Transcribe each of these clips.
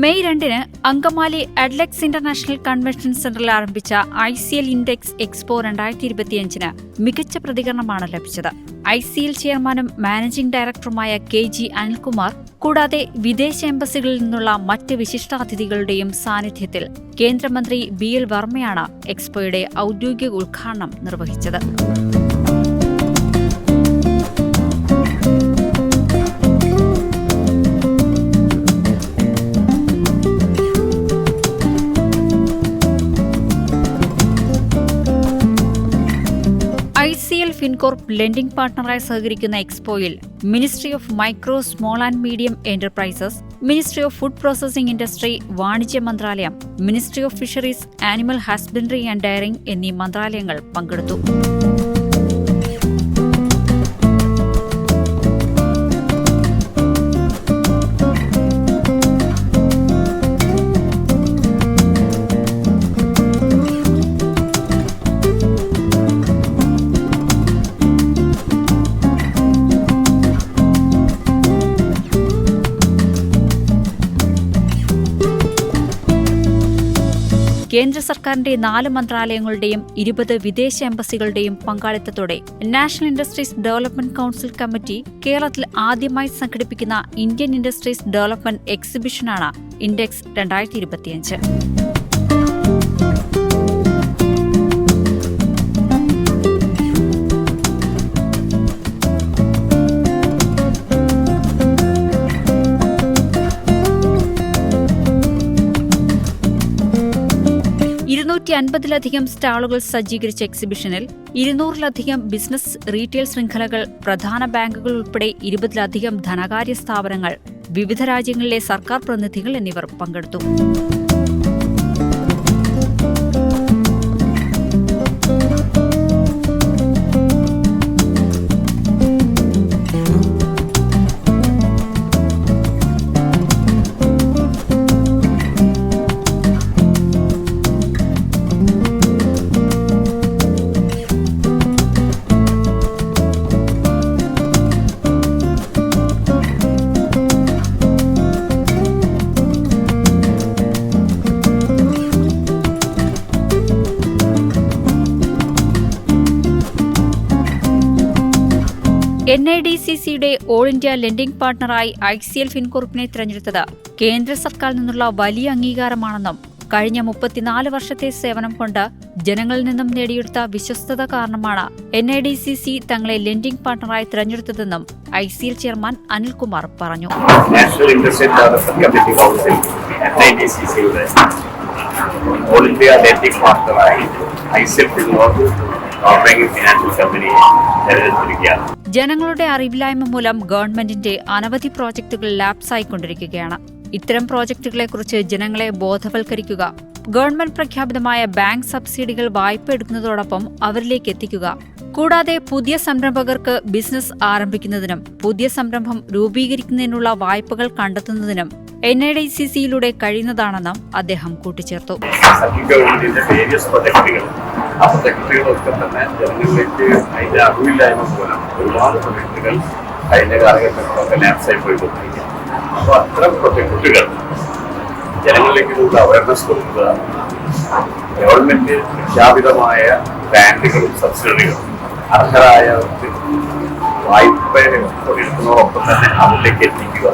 May 2 Angamaly Adlux international convention സെന്ററിൽ ആരംഭിച്ച ICL index expo 2025 മികച്ച പ്രതികരണമാണ് ലഭിച്ചത്. ICL ചെയർമാനും മാനേജിംഗ് ഡയറക്ടറുമായ KG അനിൽകുമാർ കൂടാതെ വിദേശ എംബസികളിൽ നിന്നുള്ള മറ്റ് വിശിഷ്ടാതിഥികളുടെയും സാന്നിധ്യത്തിൽ കേന്ദ്രമന്ത്രി BL വർമ്മയാണ് എക്സ്പോയുടെ ഔദ്യോഗിക ഉദ്ഘാടനം നിർവഹിച്ചത്. ICL ഫിൻകോർപ്പ് ലെൻഡിംഗ് പാർട്ണറായി സഹകരിക്കുന്ന എക്സ്പോയിൽ ministry of micro, small and medium enterprises, ministry of food processing industry, വാണിജ്യ മന്ത്രാലയം, ministry of fisheries, animal husbandry and dairying എന്നീ മന്ത്രാലയങ്ങൾ പങ്കെടുത്തു. കേന്ദ്ര സർക്കാരിന്റെ 4 മന്ത്രാലയങ്ങളുടെയും 20 വിദേശ എംബസികളുടെയും പങ്കാളിത്തത്തോടെ national industries development council committee കേരളത്തിൽ ആദ്യമായി സംഘടിപ്പിക്കുന്ന ഇന്ത്യൻ ഇൻഡസ്ട്രീസ് ഡെവലപ്മെന്റ് എക്സിബിഷനാണ് ഇൻഡെക്സ് 2025. സ്റ്റാളുകൾ സജ്ജീകരിച്ച എക്സിബിഷനിൽ 200-ലധികം ബിസിനസ് റീറ്റെയിൽ ശൃംഖലകൾ, പ്രധാന ബാങ്കുകൾ ഉൾപ്പെടെ 20-ലധികം ധനകാര്യ സ്ഥാപനങ്ങൾ, വിവിധ രാജ്യങ്ങളിലെ സർക്കാർ പ്രതിനിധികൾ എന്നിവർ പങ്കെടുത്തു. NIDCCയുടെ ഓൾ ഇന്ത്യ ലെൻഡിംഗ് പാർട്ണറായി ICL ഫിൻകോർപ്പിനെ തിരഞ്ഞെടുത്തത് കേന്ദ്ര സർക്കാരിൽ നിന്നുള്ള വലിയ അംഗീകാരമാണെന്നും കഴിഞ്ഞ 34 വർഷത്തെ സേവനം കൊണ്ട് ജനങ്ങളിൽ നിന്നും നേടിയെടുത്ത വിശ്വസ്തത കാരണമാണ് NIDCC തങ്ങളെ ലെൻഡിംഗ് പാർട്ണറായി തിരഞ്ഞെടുത്തതെന്നും ICL ചെയർമാൻ അനിൽകുമാർ പറഞ്ഞു. നാഷണൽ ഇൻഡസ്ട്രി ഡെവലപ്മെന്റ് കൗൺസിൽ NIDCCയുടെ ഓൾ ഇന്ത്യ ലെൻഡിംഗ് പാർട്ണറായി ICL ഫിൻകോർപ്പ് ഫിനാൻഷ്യൽ കമ്പനിയെ തിരഞ്ഞെടുത്തിരിക്കുകയാണ്. ജനങ്ങളുടെ അറിവില്ലായ്മ മൂലം ഗവൺമെന്റിന്റെ അനവധി പ്രോജക്ടുകൾ ലാപ്സായിക്കൊണ്ടിരിക്കുകയാണ്. ഇത്തരം പ്രോജക്ടുകളെക്കുറിച്ച് ജനങ്ങളെ ബോധവൽക്കരിക്കുക, ഗവൺമെന്റ് പ്രഖ്യാപിതമായ ബാങ്ക് സബ്സിഡികൾ വായ്പ എടുക്കുന്നതോടൊപ്പം അവരിലേക്ക് എത്തിക്കുക, കൂടാതെ പുതിയ സംരംഭകർക്ക് ബിസിനസ് ആരംഭിക്കുന്നതിനും പുതിയ സംരംഭം രൂപീകരിക്കുന്നതിനുള്ള വായ്പകൾ കണ്ടെത്തുന്നതിനും NIDCCയിലൂടെ കഴിയുന്നതാണെന്നും അദ്ദേഹം കൂട്ടിച്ചേർത്തു. ആ പ്രൊജക്ടുകളൊക്കെ തന്നെ ജനങ്ങളിലേക്ക് അതിന്റെ അറിവില്ലായ്മ മൂലം ഒരുപാട് പ്രൊജക്ടുകൾ കഴിഞ്ഞ കാലഘട്ടങ്ങളൊക്കെ ലാപ്സായി പോയിക്കൊണ്ടിരിക്കുക. അപ്പോൾ അത്തരം പ്രൊജക്ടുകൾ ജനങ്ങളിലേക്കുള്ള അവയർനെസ് കൊടുക്കുക, ഗവൺമെന്റ് പ്രഖ്യാപിതമായ ബാങ്കുകളും സബ്സിഡികളും അർഹരായവർക്ക് വായ്പ എടുക്കുന്നതോടൊപ്പം തന്നെ അവരിലേക്ക് എത്തിക്കുക,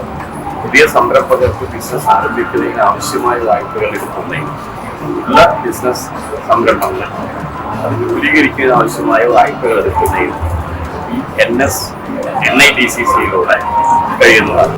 പുതിയ സംരംഭകർക്ക് ബിസിനസ് ആരംഭിക്കുന്നതിന് ആവശ്യമായ വായ്പകൾ എടുക്കുന്നതിന് ഉള്ള ബിസിനസ് സംരംഭങ്ങൾ അത് രൂപീകരിക്കുന്നതിന് ആവശ്യമായ വായ്പകൾ എടുക്കുന്നതിന് ഈ NIDCCയിലൂടെ കഴിയുന്നതാണ്.